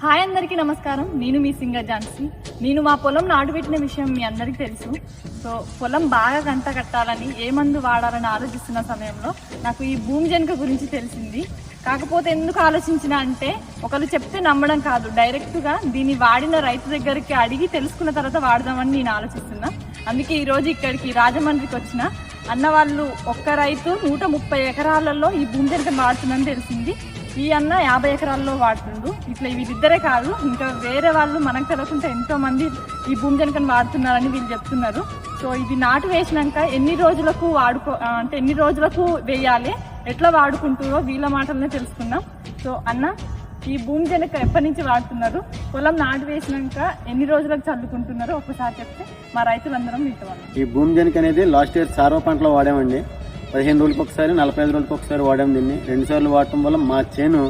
Hi అందరికీ నమస్కారం. నేను మీ సింగర్ ఝాన్సీ. నేను మా పొలం నాటుపెట్టిన విషయం మీ అందరికీ తెలుసు. సో పొలం బాగా గంట కట్టాలని ఏ మందు వాడాలని ఆలోచిస్తున్న సమయంలో నాకు ఈ భూమి జనక గురించి తెలిసింది. కాకపోతే ఎందుకు ఆలోచించిన అంటే ఒకరు చెప్తే నమ్మడం కాదు, డైరెక్ట్గా దీన్ని వాడిన రైతు దగ్గరికి అడిగి తెలుసుకున్న తర్వాత వాడదామని నేను ఆలోచిస్తున్నా. అందుకే ఈరోజు ఇక్కడికి రాజమండ్రికి వచ్చిన అన్న వాళ్ళు ఒక్క రైతు 130 ఎకరాలలో ఈ భూమి జనకను వాడుతుందని తెలిసింది. ఈ అన్న 50 ఎకరాల్లో వాడుతుండు. ఇట్లా వీళ్ళిద్దరే కాదు, ఇంకా వేరే వాళ్ళు మనకు తెలియకుండా ఎంతో మంది ఈ భూమి జనకను వాడుతున్నారని వీళ్ళు చెప్తున్నారు. సో ఇది నాటు వేసినాక ఎన్ని రోజులకు వేయాలి, ఎట్లా వాడుకుంటారో వీళ్ళ మాటలనే తెలుసుకుందాం. సో అన్న, ఈ భూమి జనక ఎప్పటి నుంచి వాడుతున్నారు, పొలం నాటు వేసినాక ఎన్ని రోజులకు చల్లుకుంటున్నారో ఒకసారి చెప్తే మా రైతులందరం వింటాం. ఈ భూమి జనక అనేది లాస్ట్ ఇయర్ సారవ పంటలో వాడామండి. 15 రోజులకు ఒకసారి, 45 రోజులకు ఒకసారి వాడాము. దీన్ని 2 సార్లు వాడటం వల్ల మా చేను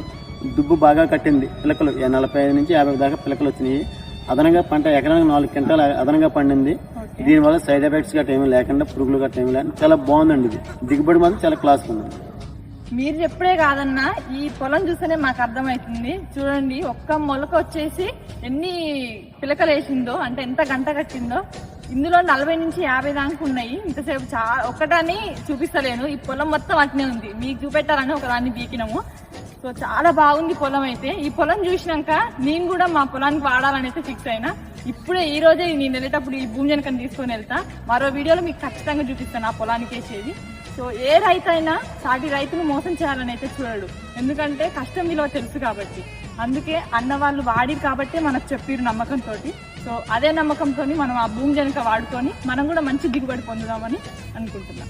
దుబ్బు బాగా కట్టింది. పిలకలు 45 నుంచి 50 దాకా పిలకలు వచ్చినాయి. అదనంగా పంట ఎకరానికి 4 క్వింటాలు అదనంగా పండింది. దీనివల్ల సైడ్ ఎఫెక్ట్స్ గట్ట ఏమీ లేకుండా, పురుగులు గట్ట ఏమీ లేకుండా చాలా బాగుందండి. ఇది దిగుబడి మాత్రం చాలా క్లాస్ ఉంది. మీరు చెప్పడే కాదన్నా, ఈ పొలం చూస్తేనే మాకు అర్థమవుతుంది. చూడండి, ఒక్క మొలక వచ్చేసి ఎన్ని పిలకలు వేసిందో, అంటే ఎంత గంట కట్టిందో. ఇందులో 40 నుంచి 50 దాకా ఉన్నాయి. ఇంతసేపు ఒక్కటాన్ని చూపిస్తలేను, ఈ పొలం మొత్తం అట్నే ఉంది. మీకు చూపెట్టాలని ఒకదాన్ని బీకినాము. సో చాలా బాగుంది పొలం అయితే. ఈ పొలం చూసినాక నేను కూడా మా పొలానికి వాడాలని అయితే ఫిక్స్ అయినా. ఇప్పుడే ఈ రోజే నేను వెళ్ళేటప్పుడు ఈ భూమి జనకను తీసుకొని వెళ్తా. మరో వీడియోలో మీకు ఖచ్చితంగా చూపిస్తాను ఆ పొలానికి వేసేది. సో ఏ రైతు అయినా సాటి రైతును మోసం చేయాలని అయితే చూడడు, ఎందుకంటే కష్టం విలువ తెలుసు కాబట్టి. అందుకే అన్న వాళ్ళు వాడి కాబట్టి మనకు చెప్పిరు నమ్మకంతో. సో అదే నమ్మకంతో మనం ఆ భూమి జనక వాడుకొని మనం కూడా మంచి దిగుబడి పొందుదామని అనుకుంటున్నాం.